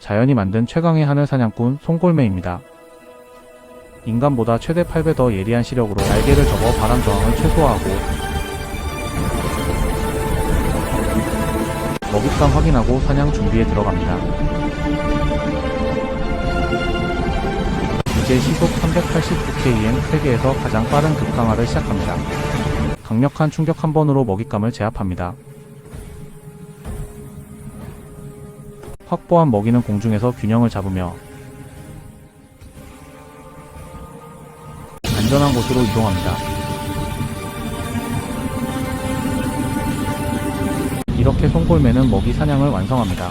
자연이 만든 최강의 하늘 사냥꾼 송골매입니다. 인간보다 최대 8배 더 예리한 시력으로 날개를 접어 바람 저항을 최소화하고 먹잇감 확인하고 사냥 준비에 들어갑니다. 이제 시속 389km 세계에서 가장 빠른 급강하를 시작합니다. 강력한 충격 한 번으로 먹잇감을 제압합니다. 확보한 먹이는 공중에서 균형을 잡으며 안전한 곳으로 이동합니다. 이렇게 송골매는 먹이 사냥을 완성합니다.